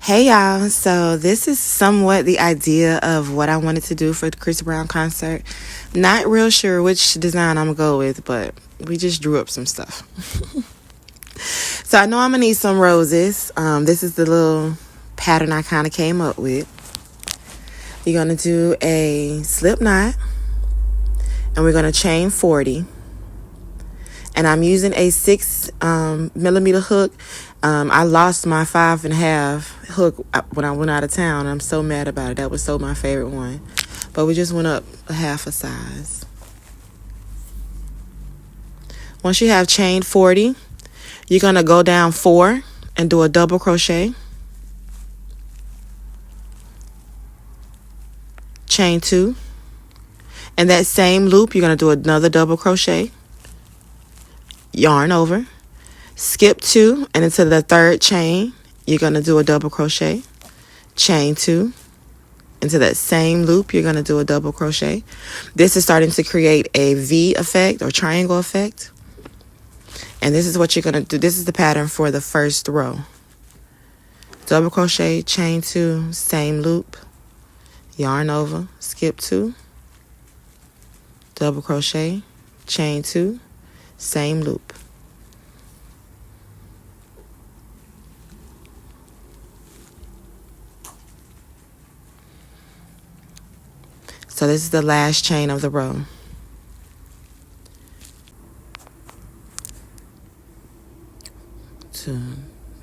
Hey y'all, so this is somewhat the idea of what I wanted to do for the Chris Brown concert. Not real sure which design I'm gonna go with, but we just drew up some stuff. So I know I'm gonna need some roses. This is the little pattern I kind of came up with. You're gonna do a slip knot, and we're gonna chain 40. And I'm using a 6 millimeter hook. I lost my 5.5 hook when I went out of town. I'm so mad about it. That was so my favorite one. But we just went up a half a size. Once you have chained 40, you're going to go down 4 and do a double crochet. Chain 2. And that same loop, you're going to do another double crochet. Yarn over. Skip 2 and into the third chain, you're going to do a double crochet. Chain 2. Into that same loop, you're going to do a double crochet. This is starting to create a V effect or triangle effect. And this is what you're going to do. This is the pattern for the first row. Double crochet, chain 2, same loop. Yarn over, skip 2. Double crochet, chain 2, same loop. So this is the last chain of the row. Two,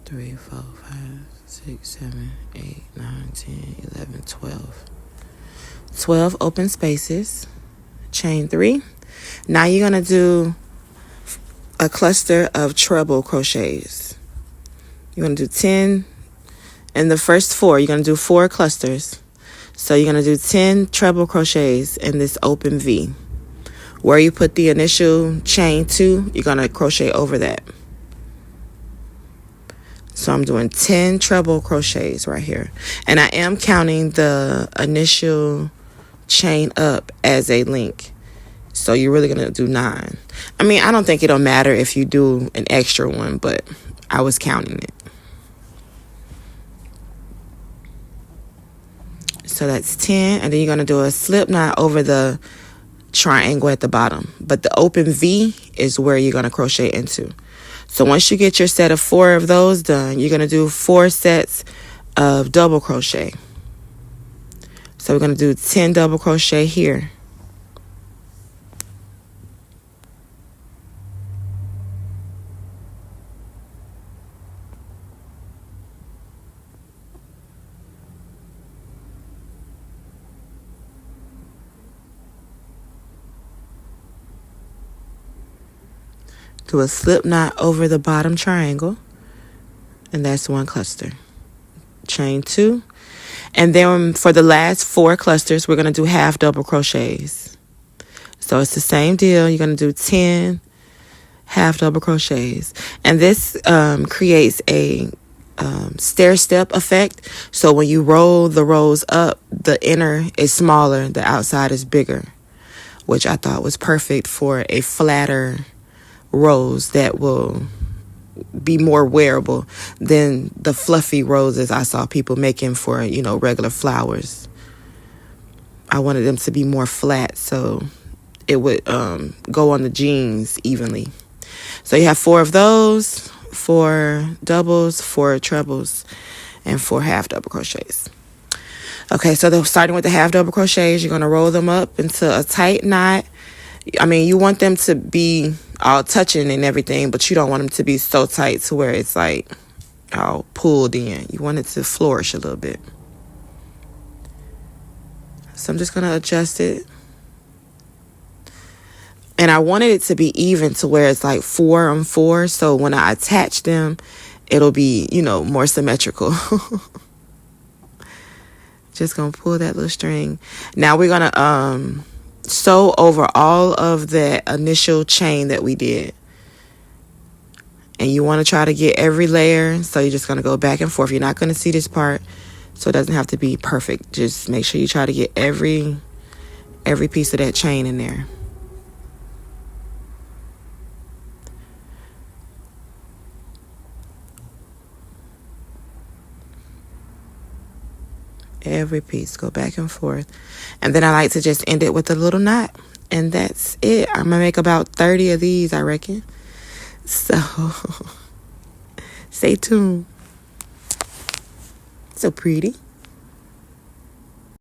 3, 4, 5, 6, 7, 8, 9, 10, 11, 12. 12 open spaces. Chain 3. Now you're going to do a cluster of treble crochets. You're going to do 10. In the first 4, you're going to do 4 clusters. So you're going to do 10 treble crochets in this open V. Where you put the initial chain 2, you're going to crochet over that. So I'm doing 10 treble crochets right here. And I am counting the initial chain up as a link. So you're really going to do 9. I mean, I don't think it'll matter if you do an extra one, but I was counting it. So that's 10, and then you're going to do a slip knot over the triangle at the bottom. But the open V is where you're going to crochet into. So once you get your set of 4 of those done, you're going to do 4 sets of double crochet. So we're going to do 10 double crochet here. Do a slip knot over the bottom triangle, and that's 1 cluster. Chain 2, and then for the last 4 clusters, we're going to do half double crochets. So it's the same deal. You're going to do 10 half double crochets, and this creates a stair step effect. So when you roll the rows up, the inner is smaller, the outside is bigger, which I thought was perfect for a flatter rose that will be more wearable than the fluffy roses I saw people making for, regular flowers. I wanted them to be more flat so it would go on the jeans evenly. So you have 4 of those, 4 doubles, 4 trebles, and 4 half double crochets. Okay, so starting with the half double crochets, you're going to roll them up into a tight knot. I mean, you want them to be all touching and everything, but you don't want them to be so tight to where it's like all pulled in. You want it to flourish a little bit. So I'm just going to adjust it. And I wanted it to be even to where it's like 4 on 4. So when I attach them, it'll be, more symmetrical. Just going to pull that little string. Now we're going to sew over all of the initial chain that we did. And you want to try to get every layer. So you're just going to go back and forth. You're not going to see this part, so it doesn't have to be perfect. Just make sure you try to get every piece of that chain in there. every piece, go back and forth. And then I like to just end it with a little knot, and that's it. I'm gonna make about 30 of these, I reckon. So stay tuned. So pretty.